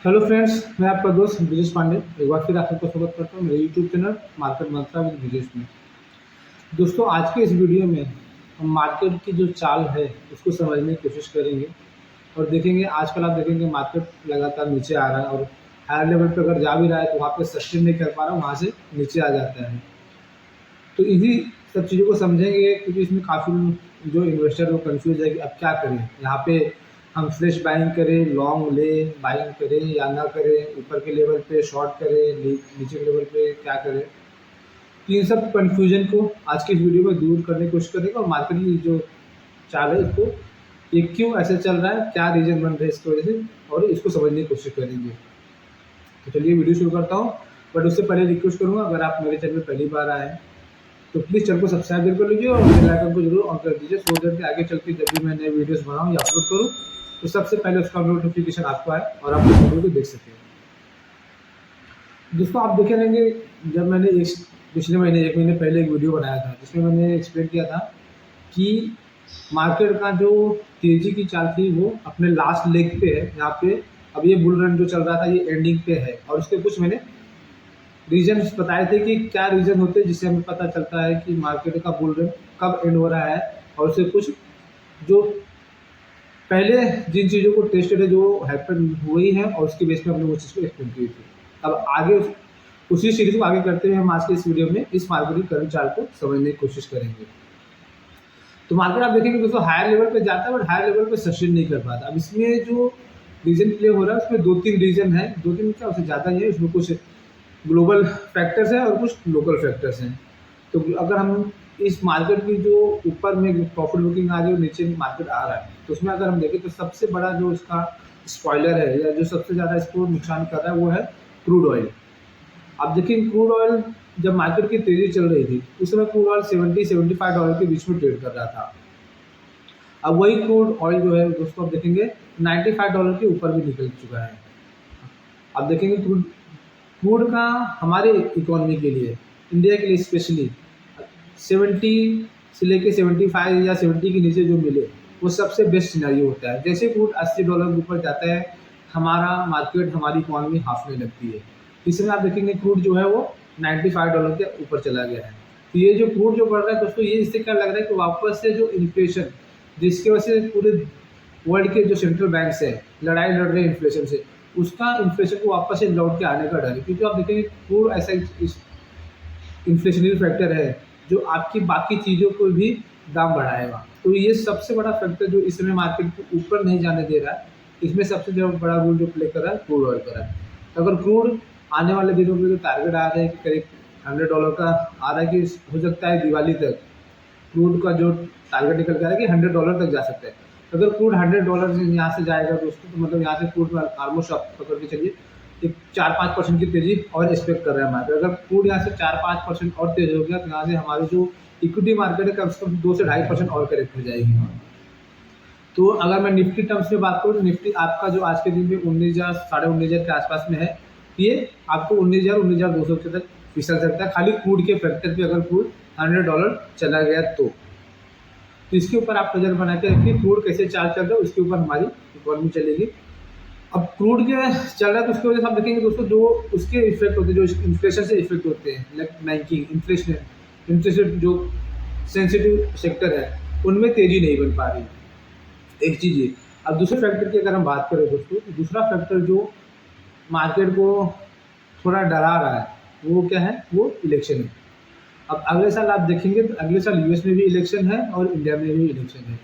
Hello friends, मैं आपका दोस्त ब्रिजेश पांडे एक बार फिर आपको स्वागत करता हूँ मेरे YouTube channel market Mantra with Brijesh में। दोस्तों, आज के इस वीडियो में हम मार्केट की जो चाल है उसको समझने की कोशिश करेंगे और देखेंगे। आजकल आप देखेंगे मार्केट लगातार नीचे आ रहा है और हायर लेवल पर अगर जा भी रहा है तो वहाँ पे सस्टेन नहीं कर पा रहा, वहाँ से नीचे आ जाता है। तो इन्हीं सब चीज़ों को समझेंगे क्योंकि इसमें काफ़ी जो इन्वेस्टर वो कंफ्यूज है कि अब क्या करें। यहाँ पे हम फ्रेश बाइंग करें, लॉन्ग ले बाइंग करें या ना करें, ऊपर के लेवल पे शॉर्ट करें, नीचे के लेवल पे क्या करें। तो इन सब कन्फ्यूजन को आज की इस वीडियो में दूर करने की कोशिश करेंगे और मार्केट की जो चाल है इसको ये क्यों ऐसे चल रहा है, क्या रीजन बन रहा है इसकी वजह से, और इसको समझने की कोशिश करेंगे। तो चलिए वीडियो शुरू करता हूँ। बट उससे पहले रिक्वेस्ट करूँगा, अगर आप मेरे चैनल में पहली बार आए हैं तो प्लीज़ चैनल को सब्सक्राइब कर लीजिए और बेल आइकन को जरूर ऑन कर दीजिए, सो दैट आगे चल के जब भी मैं नए वीडियोस बनाऊँ या अपलोड करूँ तो सबसे पहले उसका नोटिफिकेशन आपको आए और आप उस वीडियो को देख सकें। दोस्तों, आप देखे रहेंगे जब मैंने पिछले महीने 1 महीने पहले एक वीडियो बनाया था जिसमें मैंने एक्सप्लेन किया था कि मार्केट का जो तेज़ी की चाल थी वो अपने लास्ट लेग पे है। यहाँ पे अब ये बुल रन जो चल रहा था ये एंडिंग पे है और उसके कुछ मैंने रीजन बताए थे कि क्या रीज़न होते हैं जिससे हमें पता चलता है कि मार्केट का बुल रन कब एंड हो रहा है। और उससे कुछ जो पहले जिन चीज़ों को टेस्टेड है जो हैपन हुई है और उसके बेस पे हमने वो चीज़ को एक्सप्लेन की थी। अब आगे उसी सीरीज को आगे करते हुए हम आज के इस वीडियो में इस मार्केट की करंट चार्ट को समझने की कोशिश करेंगे। तो मार्केट आप देखेंगे दोस्तों हायर लेवल पे जाता है बट हायर लेवल पे सस्टेन नहीं कर पाता। अब इसमें जो रीजन प्ले हो रहा है उसमें 2-3 रीजन है, 2-3 क्या उससे ज़्यादा ही है। उसमें कुछ ग्लोबल फैक्टर्स हैं और कुछ लोकल फैक्टर्स हैं। तो अगर हम इस मार्केट की जो ऊपर में प्रॉफिट बुकिंग आ रही है और नीचे मार्केट आ रहा है तो उसमें अगर हम देखें तो सबसे बड़ा जो इसका स्पॉइलर है या जो सबसे ज़्यादा इसको नुकसान कर रहा है वो है क्रूड ऑयल। आप देखिए क्रूड ऑयल जब मार्केट की तेज़ी चल रही थी उस समय क्रूड ऑयल $70-75 के बीच में ट्रेड कर रहा था। अब वही क्रूड ऑयल जो है दोस्तों आप देखेंगे $95 के ऊपर भी निकल चुका है। आप देखेंगे क्रूड क्रूड का हमारे इकोनॉमी के लिए, इंडिया के लिए स्पेशली 70 से लेके 75 या 70 के नीचे जो मिले वो सबसे बेस्ट सिनेरियो होता है। जैसे क्रूड $80 के ऊपर जाता है हमारा मार्केट, हमारी इकोनॉमी हाफने लगती है। इसमें आप देखेंगे क्रूड जो है वो $95 के ऊपर चला गया है। तो ये जो क्रूड जो बढ़ रहा है दोस्तों, ये इससे क्या लग रहा है कि वापस से जो इन्फ्लेशन जिसकी वजह से पूरे वर्ल्ड के जो सेंट्रल बैंक्स है लड़ाई लड़ रहे हैं इन्फ्लेशन से, उसका इन्फ्लेशन को वापस से लौट के आने का डर है। क्योंकि आप देखेंगे क्रूड ऐसा इन्फ्लेशनरी फैक्टर है जो आपकी बाकी चीज़ों को भी दाम बढ़ाएगा। तो ये सबसे बड़ा फैक्टर जो इस समय मार्केट को ऊपर नहीं जाने दे रहा है, इसमें सबसे जो बड़ा रोल जो प्ले कर रहा है क्रूड ऑयल का है। अगर क्रूड आने वाले दिनों में जो टारगेट आ रहा है कि करीब $100 का आ रहा है कि हो सकता है दिवाली तक क्रूड का जो टारगेट निकल कर है कि $100 तक जा सकता है। अगर क्रूड $100 से यहाँ से जाएगा दोस्तों तो मतलब यहाँ से क्रूड में ऑलमोस्ट आप पकड़ के चलिए एक 4-5% की तेज़ी और एक्सपेक्ट कर रहा है मार्केट। अगर क्रूड यहाँ से 4-5% और तेज़ हो गया तो यहाँ से हमारी जो इक्विटी मार्केट है कम से कम 2 से 2.5% और करेक्ट हो जाएगी। तो अगर मैं निफ्टी टर्म्स में बात करूँ तो निफ्टी आपका जो आज के दिन में 19,000 साढ़े 19,000 के आसपास में है। ये आपको 19,000 तक फिसल सकता है खाली क्रूड के फैक्टर पे, अगर क्रूड $100 चला गया तो इसके ऊपर आप नज़र बना के रखिए क्रूड कैसे चाल चल रहा है, उसके ऊपर हमारी इकोनॉमी चलेगी। अब क्रूड के चल रहा है तो उसकी वजह से आप देखेंगे दोस्तों जो उसके इफेक्ट होते हैं, जो इन्फ्लेशन से इफेक्ट होते हैं लाइक बैंकिंग इन्फ्लेशन जो सेंसिटिव सेक्टर है उनमें तेज़ी नहीं बन पा रही, एक चीज़ ये। अब दूसरे फैक्टर की अगर हम बात करें दोस्तों तो दूसरा फैक्टर जो मार्केट को थोड़ा डरा रहा है वो क्या है, वो इलेक्शन है। अब अगले साल आप देखेंगे तो अगले साल यूएस में भी इलेक्शन है और इंडिया में भी इलेक्शन है।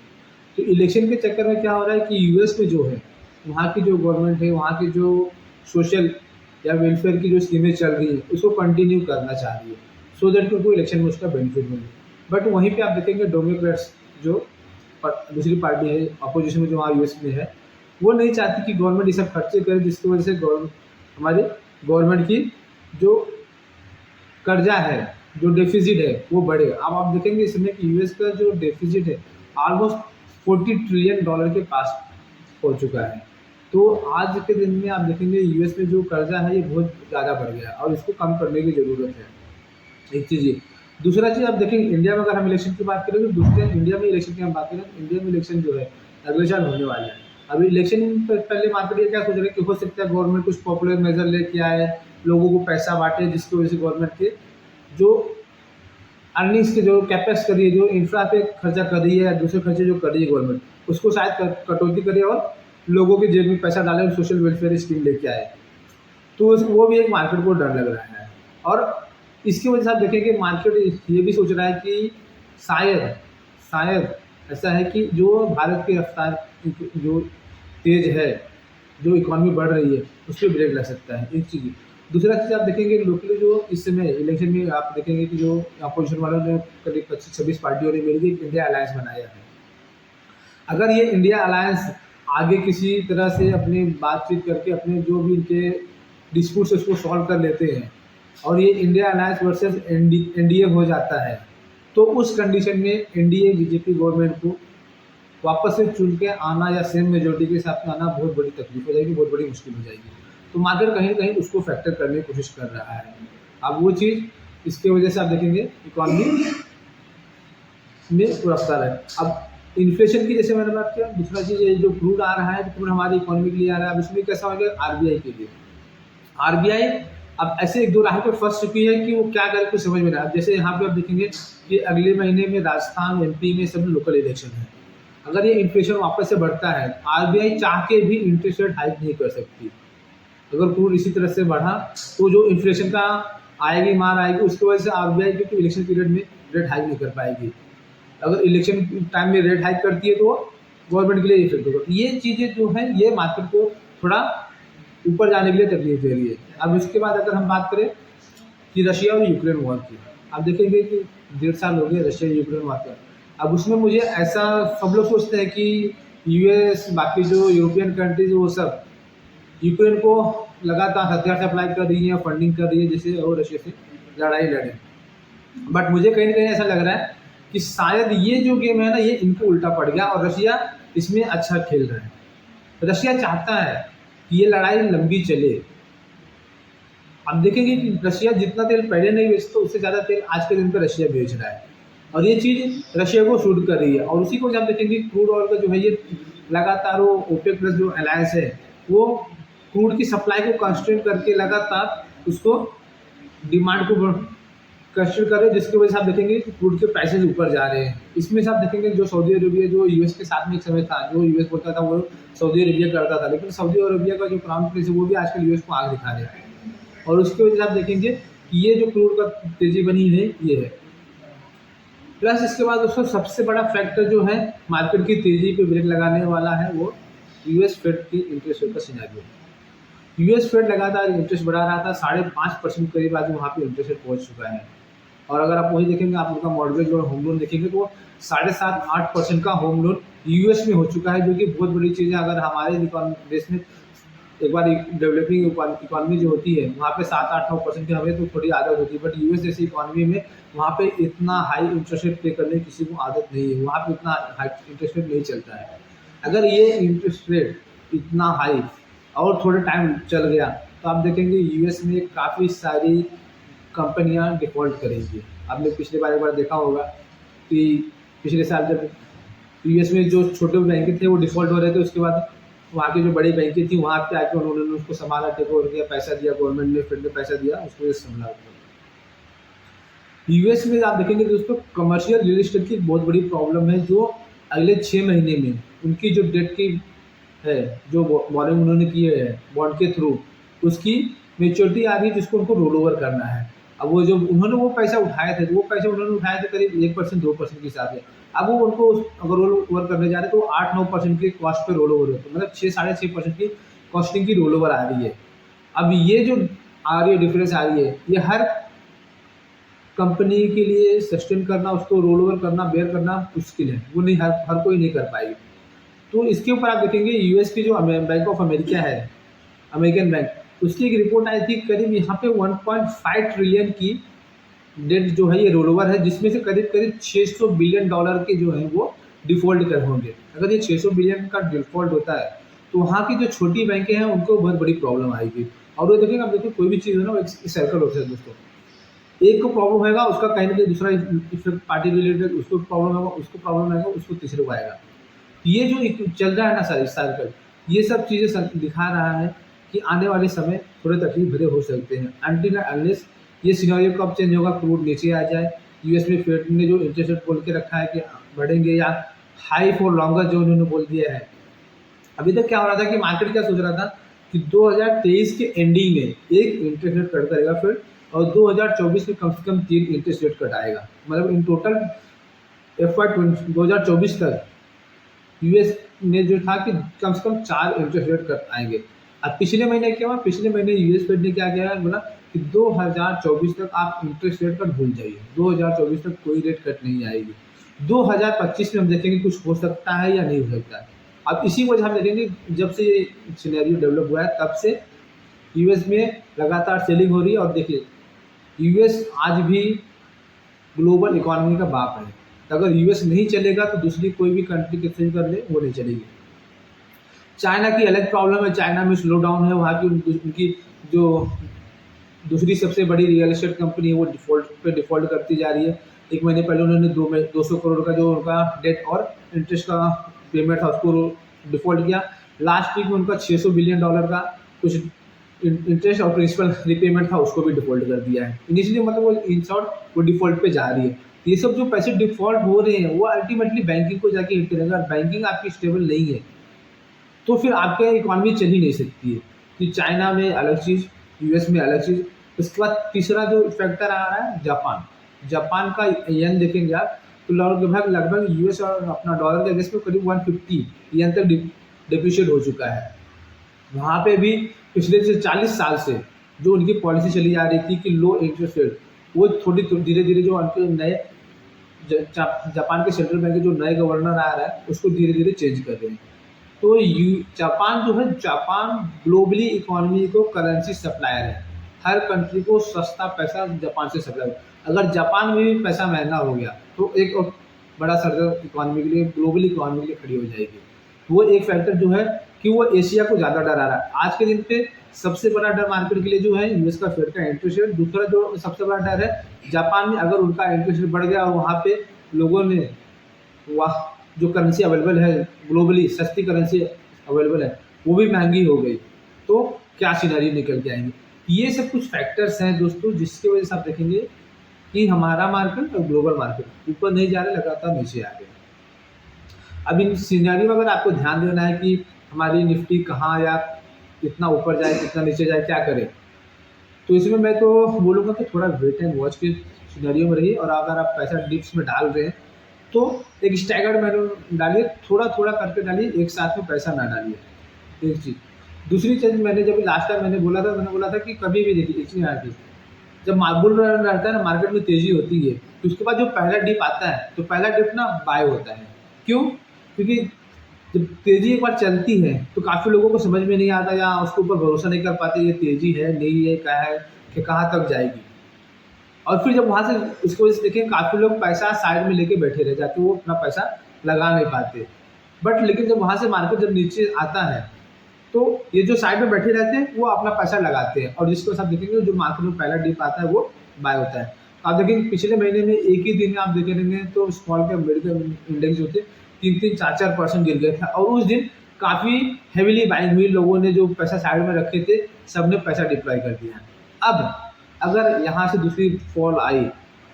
तो इलेक्शन के चक्कर में क्या हो रहा है कि यूएस में जो है वहाँ की जो गवर्नमेंट है, वहाँ की जो सोशल या वेलफेयर की जो स्कीमें चल रही है उसको कंटिन्यू करना चाह रही है, सो दैट उनको इलेक्शन में उसका बेनिफिट मिले। बट वहीं पे आप देखेंगे डेमोक्रेट्स जो दूसरी पार्टी है अपोजिशन में जो वहाँ यूएस में है, वो नहीं चाहती कि गवर्नमेंट ये सब खर्चे करे जिसकी वजह से हमारी गवर्नमेंट की जो कर्जा है, जो डेफिसिट है वो बढ़ेगा। अब आप देखेंगे इस समय कि यूएस का जो डेफिसिट है ऑलमोस्ट $40 ट्रिलियन के पास हो चुका है। तो आज के दिन में आप देखेंगे यूएस में जो कर्जा है ये बहुत ज़्यादा बढ़ गया है और इसको कम करने की ज़रूरत है, एक चीज़ ये। दूसरा चीज़ आप देखेंगे इंडिया में अगर हम इलेक्शन की बात करें तो दूसरे इंडिया में इलेक्शन की हम बात करें तो इंडिया में इलेक्शन जो है अगले साल होने वाला है। अभी इलेक्शन पहले मार्केट ये क्या सोच रहे हैं कि हो सकता है गवर्नमेंट कुछ पॉपुलर मेजर लेके आए, लोगों को पैसा बांटे, जिसकी वजह से गवर्नमेंट के जो अर्निंग्स के जो कैपेक्स कर रही है, जो इंफ्रा पे खर्चा कर रही है या दूसरे खर्चे जो कर रही है गवर्नमेंट, उसको शायद कटौती करे और लोगों के जेब में पैसा डाले और सोशल वेलफेयर स्कीम लेके आए। तो वो भी एक मार्केट को डर लग रहा है। और इसकी वजह से आप देखेंगे मार्केट ये भी सोच रहा है कि शायद शायद ऐसा है कि जो भारत की रफ्तार जो तेज है, जो इकॉनमी बढ़ रही है, उस पर ब्रेक लग सकता है, एक चीज़। दूसरा चीज़ आप देखेंगे लोकली जो इस समय इलेक्शन में आप देखेंगे कि जो अपोजिशन वालों ने करीब 25-26 पार्टियों ने मिलकर एक इंडिया अलायंस बनाया है। अगर ये इंडिया अलायंस आगे किसी तरह से अपनी बातचीत करके अपने जो भी इनके डिस्प्यूट्स उसको सॉल्व कर लेते हैं और ये इंडिया अलायंस वर्सेस एनडीए हो जाता है, तो उस कंडीशन में एनडीए बीजेपी गवर्नमेंट को वापस से चुन के आना या सेम मेजोरिटी के साथ में आना बहुत बड़ी तकलीफ हो जाएगी, बहुत बड़ी मुश्किल हो जाएगी। तो मार्केट कहीं न कहीं उसको फैक्टर करने की कोशिश कर रहा है। अब वो चीज़ इसकी वजह से आप देखेंगे इकॉनमी में रफ्तार है। अब इन्फ्लेशन की जैसे मैंने बात किया, दूसरा चीज़ ये जो क्रूड आ रहा है, तो क्रूड हमारी इकॉनमी के लिए आ रहा है। अब इसमें कैसा हो गया आरबीआई के लिए। आरबीआई अब ऐसे एक दो राह पे फंस चुकी है कि वो क्या करे कुछ समझ में नहीं आ रहा। अब जैसे यहाँ पे आप देखेंगे कि अगले महीने में राजस्थान, एमपी में सब लोकल इलेक्शन है। अगर ये इन्फ्लेशन वापस से बढ़ता है, आरबीआई चाह के भी इंटरेस्ट रेट हाइक नहीं कर सकती। अगर क्रूड इसी तरह से बढ़ा तो जो इन्फ्लेशन का आएगी मार आएगी, उसकी वजह से आरबीआई क्योंकि इलेक्शन पीरियड में रेट हाइक नहीं कर पाएगी। अगर इलेक्शन टाइम में रेट हाइक करती है तो गवर्नमेंट के लिए इफेक्ट होगा। ये चीज़ें जो हैं ये मार्केट को थोड़ा ऊपर जाने के लिए तकलीफ दे रही है। अब इसके बाद अगर हम बात करें कि रशिया और यूक्रेन वॉर की, आप देखेंगे कि 1.5 साल हो गए रशिया यूक्रेन वॉर का। अब उसमें मुझे ऐसा सब लोग सोचते हैं कि यूएस बाकी जो यूरोपियन कंट्रीज वो सब यूक्रेन को लगातार हथियार सप्लाई कर रही है, फंडिंग कर रही है, जिससे वो रशिया से लड़ाई लड़े। बट मुझे कहीं ना कहीं ऐसा लग रहा है कि शायद ये जो गेम है ना ये इनको उल्टा पड़ गया और रशिया इसमें अच्छा खेल रहा है। रशिया चाहता है कि ये लड़ाई लंबी चले। अब देखेंगे कि रशिया जितना तेल पहले नहीं बेचता उससे ज़्यादा तेल आज के दिन पर रशिया बेच रहा है और ये चीज़ रशिया को सूट कर रही है। और उसी को जब देखेंगे क्रूड ऑयल का जो है ये लगातार वो ओपेक प्लस जो अलायंस है वो क्रूड की सप्लाई को कंस्ट्रेंट करके लगातार उसको डिमांड को कंस्ट्रेंट कर रहे हैं, जिसकी वजह से आप देखेंगे कि क्रूड के प्राइसेस ऊपर जा रहे हैं। इसमें से आप देखेंगे जो सऊदी अरेबिया जो यूएस के साथ में एक समय था, जो यूएस बोलता था वो सऊदी अरेबिया करता था, लेकिन सऊदी अरेबिया का जो क्राउन प्रिंस है वो भी आजकल यूएस को आग दिखा रहे हैं। और उसकी वजह से आप देखेंगे कि ये जो क्रूड का तेजी बनी है ये है। प्लस इसके बाद उसका सबसे बड़ा फैक्टर जो है मार्केट की तेजी पे ब्रेक लगाने वाला है वो यूएस फेड की इंटरेस्ट रेट का सिनेरियो। यूएस फेड लगातार इंटरेस्ट बढ़ा रहा था, 5.5% करीब आज वहाँ पे इंटरेस्ट रेट पहुँच चुका है। और अगर आप वही देखेंगे आप उनका मॉर्गेज और होम लोन देखेंगे तो 7.5-8% का होम लोन यूएस में हो चुका है, जो कि बहुत बड़ी चीज़ है। अगर हमारे देश में एक बार डेवलपिंग इकॉनमी जो होती है वहाँ पे 7-8-9% की हमें तो थोड़ी आदत होती है, बट यूएस जैसी इकॉनमी में वहाँ पे इतना हाई इंटरेस्ट रेट पे करने की किसी को आदत नहीं है। वहाँ पे इतना हाई इंटरेस्ट रेट नहीं चलता है। अगर ये इंटरेस्ट रेट इतना हाई और थोड़े टाइम चल गया तो आप देखेंगे यूएस में काफ़ी सारी कंपनियां डिफ़ॉल्ट करेंगी। आपने पिछले बार एक बार देखा होगा कि पिछले साल जब यूएस में जो छोटे बैंक थे वो डिफ़ॉल्ट हो रहे थे, उसके बाद वहाँ की जो बड़ी बैंकें थी वहाँ पे आके उन्होंने उसको संभाला, टेक ओवर किया, पैसा दिया, गवर्नमेंट ने फिर पैसा दिया, उसको संभाला। यूएस में आप देखेंगे दोस्तों कमर्शियल रियल एस्टेट की बहुत बड़ी प्रॉब्लम है, जो अगले 6 महीने में उनकी जो डेट की है, जो बॉरोइंग उन्होंने की है बॉन्ड के थ्रू, उसकी मेच्योरिटी आ रही है जिसको उनको रोल ओवर करना है। अब वो जो उन्होंने वो पैसा उठाए थे, वो पैसे उन्होंने उठाए थे करीब 1%-2% के हिसाब से। अब वो उनको अगर रोल ओवर करने जा रहे हैं तो 8-9% की कॉस्ट पे रोल ओवर होता है, मतलब 6-6.5% की कॉस्टिंग की रोल ओवर आ रही है। अब ये जो आ रही है डिफरेंस आ रही है, ये हर कंपनी के लिए सस्टेन करना, उसको रोल ओवर करना, बेयर करना मुश्किल है, वो नहीं हर कोई नहीं कर पाएगी। तो इसके ऊपर आप देखेंगे यूएस की जो बैंक ऑफ अमेरिका है, अमेरिकन बैंक, उसकी एक रिपोर्ट आई थी करीब यहाँ पे 1.5 ट्रिलियन की डेट जो है ये रोल ओवर है, जिसमें से करीब करीब $600 बिलियन के जो है वो डिफ़ॉल्ट कर होंगे। अगर ये 600 बिलियन का डिफ़ॉल्ट होता है तो वहाँ की जो छोटी बैंकें हैं उनको बहुत बड़ी प्रॉब्लम आएगी। और वो देखिए आप देखिए कोई भी चीज़ है ना एक सर्कल होता है दोस्तों, एक को प्रॉब्लम होगा उसका कहीं ना कहीं दूसरा इफेक्ट पार्टी रिलेटेड, उसको प्रॉब्लम होगा, उसको प्रॉब्लम आएगा, उसको तीसरे को आएगा। ये जो चल रहा है ना सर सर्कल, ये सब चीज़ें दिखा रहा है कि आने वाले समय थोड़े तकलीफ भरे हो सकते हैं अनटिल अनलेस ये सिनेरियो कब चेंज होगा, क्रूड नीचे आ जाए, यूएस में फेड ने जो इंटरेस्ट रेट बोल के रखा है कि बढ़ेंगे या हाई फॉर लॉन्गर जो उन्होंने बोल दिया है। अभी तक क्या हो रहा था कि मार्केट क्या सोच रहा था कि 2023 के एंडिंग में एक इंटरेस्ट रेट कट करेगा फिर, और 2024 में कम से कम 3 इंटरेस्ट रेट कट आएगा, मतलब इन टोटल FY 2024 तक यूएस ने जो था कि कम से कम 4 इंटरेस्ट रेट कट आएंगे। अब पिछले महीने क्या हुआ, पिछले महीने यूएस फेड ने क्या किया, बोला कि 2024 तक आप इंटरेस्ट रेट कट भूल जाइए, 2024 तक कोई रेट कट नहीं आएगी, 2025 में हम देखेंगे कुछ हो सकता है या नहीं हो सकता है। अब इसी वजह हम देखेंगे जब से ये सिनेरियो डेवलप हुआ है तब से यूएस में लगातार सेलिंग हो रही है। और देखिए यूएस आज भी ग्लोबल इकोनॉमी का बाप है, अगर यूएस नहीं चलेगा तो दूसरी कोई भी कंट्री कितनी कर ले वो नहीं चलेगी। चाइना की अलग प्रॉब्लम है, चाइना में स्लो डाउन है, वहाँ की उनकी जो दूसरी सबसे बड़ी रियल एस्टेट कंपनी है वो डिफ़ॉल्ट करती जा रही है। एक महीने पहले उन्होंने 200 करोड़ का जो उनका डेट और इंटरेस्ट का पेमेंट था उसको डिफ़ॉल्ट किया। लास्ट वीक में उनका $600 बिलियन का कुछ इंटरेस्ट और प्रिंसिपल रिपेमेंट था उसको भी डिफ़ॉल्ट कर दिया है। इनिशियली मतलब वो इन शॉर्ट वो डिफ़ॉल्ट पे जा रही है। ये सब जो पैसे डिफ़ॉल्ट हो रहे हैं वो अल्टीमेटली बैंकिंग को जाके हिट करेगा। बैंकिंग आपकी स्टेबल नहीं है तो फिर आपके इकोनॉमी चल ही नहीं सकती है। कि चाइना में अलग चीज़, यूएस में अलग चीज़। उसके बाद तीसरा जो फैक्टर आ रहा है जापान। जापान का येन देखेंगे आप तो लगभग यूएस और अपना डॉलर के अगेंस्ट में करीब 150 येन तक डिप्रिशिएट हो चुका है। वहाँ पे भी पिछले से 40 साल से जो उनकी पॉलिसी चली आ रही थी कि लो इंटरेस्ट रेट, वो थोड़ी धीरे धीरे जो उनके नए जापान के सेंट्रल बैंक के जो नए गवर्नर आ रहा है उसको धीरे धीरे चेंज कर रहे हैं। तो जापान जो है, जापान ग्लोबली इकोनॉमी को करेंसी सप्लायर है। हर कंट्री को सस्ता पैसा जापान से सप्लाई। अगर जापान में भी पैसा महंगा हो गया तो एक और बड़ा सर्जर इकोनॉमी के लिए, ग्लोबली इकोनॉमी के लिए खड़ी हो जाएगी। वो एक फैक्टर जो है कि वो एशिया को ज़्यादा डरा रहा है। आज के दिन पे सबसे बड़ा डर मार्केट के लिए जो है यूएस का फेड का इंटरेस्ट रेट। दूसरा जो सबसे बड़ा डर है जापान में, अगर उनका इंटरेस्ट रेट बढ़ गया और वहाँ पे लोगों ने वाह जो करेंसी अवेलेबल है ग्लोबली, सस्ती करेंसी अवेलेबल है वो भी महंगी हो गई तो क्या सिनेरियो निकल के आएंगे। ये सब कुछ फैक्टर्स हैं दोस्तों जिसकी वजह से आप देखेंगे कि हमारा मार्केट और ग्लोबल मार्केट ऊपर नहीं जा रहे, लगातार नीचे आ रहे। अब इन सिनेरियो में अगर आपको ध्यान देना है कि हमारी निफ्टी कहाँ या कितना ऊपर जाए कितना नीचे जाए क्या करे, तो इसमें मैं तो बोलूँगा कि थोड़ा वेट एंड वॉच के सिनेरियो में रहिए। और अगर आप पैसा डिप्स में डाल रहे हैं तो एक स्टैगर्ड मैनर डालिए, थोड़ा थोड़ा करके डालिए, एक साथ में पैसा ना डालिए। एक चीज़। दूसरी चीज़ मैंने जब लास्ट टाइम मैंने बोला था कि कभी भी देखिए इतनी आती जब बुल रन रहता है ना, मार्केट में तेज़ी होती है तो उसके बाद जो पहला डिप आता है तो पहला डिप ना बाय होता है। क्यों? क्योंकि जब तेज़ी एक बार चलती है तो काफ़ी लोगों को समझ में नहीं आता या उसके ऊपर भरोसा नहीं कर पाते ये तेज़ी है नहीं है क्या है कि कहाँ तक जाएगी। और फिर जब वहाँ से उसकी वजह से देखिए काफ़ी लोग पैसा साइड में लेके बैठे रह जाते, वो अपना पैसा लगा नहीं पाते। बट लेकिन जब वहाँ से मार्केट जब नीचे आता है तो ये जो साइड में बैठे रहते हैं वो अपना पैसा लगाते हैं और जिसको आप देखेंगे जो मार्केट में पहला डिप आता है वो बाय होता है। तो आप देखेंगे पिछले महीने में एक ही दिन में आप देखे रहेंगे तो small cap mid cap index जो थे 3-4% गिर गए थे और उस दिन काफ़ी हैवीली बाइंग हुई, लोगों ने जो पैसा साइड में रखे थे सबने पैसा डिप्लॉय कर दिया। अब अगर यहाँ से दूसरी फॉल आई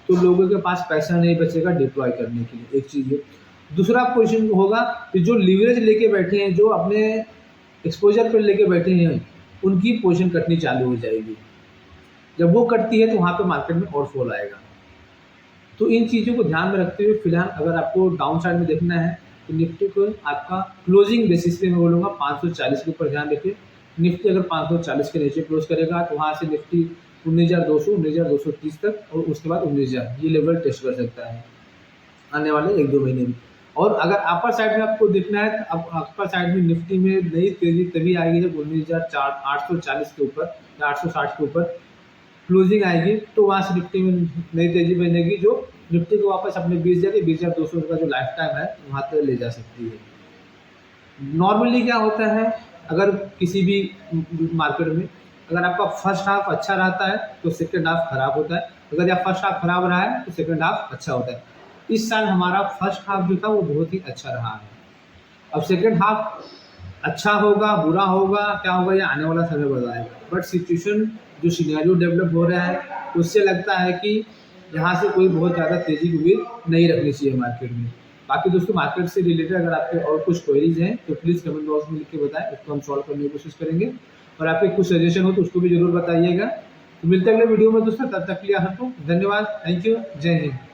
तो लोगों के पास पैसा नहीं बचेगा डिप्लॉय करने के लिए, एक चीज़ है। दूसरा पोजीशन होगा कि जो लीवरेज लेके बैठे हैं, जो अपने एक्सपोजर पर लेके बैठे हैं, उनकी पोजीशन कटनी चालू हो जाएगी। जब वो कटती है तो वहाँ पे मार्केट में और फॉल आएगा। तो इन चीज़ों को ध्यान में रखते हुए फिलहाल अगर आपको डाउन साइड में देखना है तो निफ्टी को आपका क्लोजिंग बेसिस पे मैं बोलूँगा 540 के ऊपर ध्यान रखिए। निफ्टी अगर 540 के नीचे क्लोज करेगा तो वहाँ से निफ्टी 19,200 19,230 तक और उसके बाद 19,000 ये लेवल टेस्ट कर सकता है आने वाले 1-2 महीने में। और अगर अपर साइड में आपको देखना है तो अब अपर साइड में निफ्टी में नई तेज़ी तभी आएगी जब 19,840 के ऊपर या 860 के ऊपर क्लोजिंग आएगी तो वहाँ से निफ्टी में नई तेज़ी बनेगी जो निफ्टी को वापस अपने 20,200 का जो लाइफ टाइम है वहाँ तक ले जा सकती है। नॉर्मली क्या होता है अगर किसी भी मार्केट में अगर आपका फर्स्ट हाफ अच्छा रहता है तो सेकेंड हाफ खराब होता है, अगर या फर्स्ट हाफ खराब रहा है तो सेकेंड हाफ अच्छा होता है। इस साल हमारा फर्स्ट हाफ जो था वो बहुत ही अच्छा रहा है। अब सेकेंड हाफ अच्छा होगा, बुरा होगा, क्या होगा, ये आने वाला समय बताएगा। बट सिचुएशन जो सिनेरियो डेवलप हो रहा है उससे लगता है कि यहाँ से कोई बहुत ज़्यादा तेज़ी की उम्मीद नहीं रखनी चाहिए मार्केट में। बाकी दोस्तों मार्केट से रिलेटेड अगर आपके और कुछ क्वेरीज हैं तो प्लीज़ कमेंट बॉक्स में लिख के बताएं, उसको हम सॉल्व करने की कोशिश करेंगे। और आपके कुछ सजेशन हो तो उसको भी ज़रूर बताइएगा। तो मिलते हैं अगले वीडियो में दोस्तों, तब तक के लिए आपको धन्यवाद। Thank you. जय हिंद।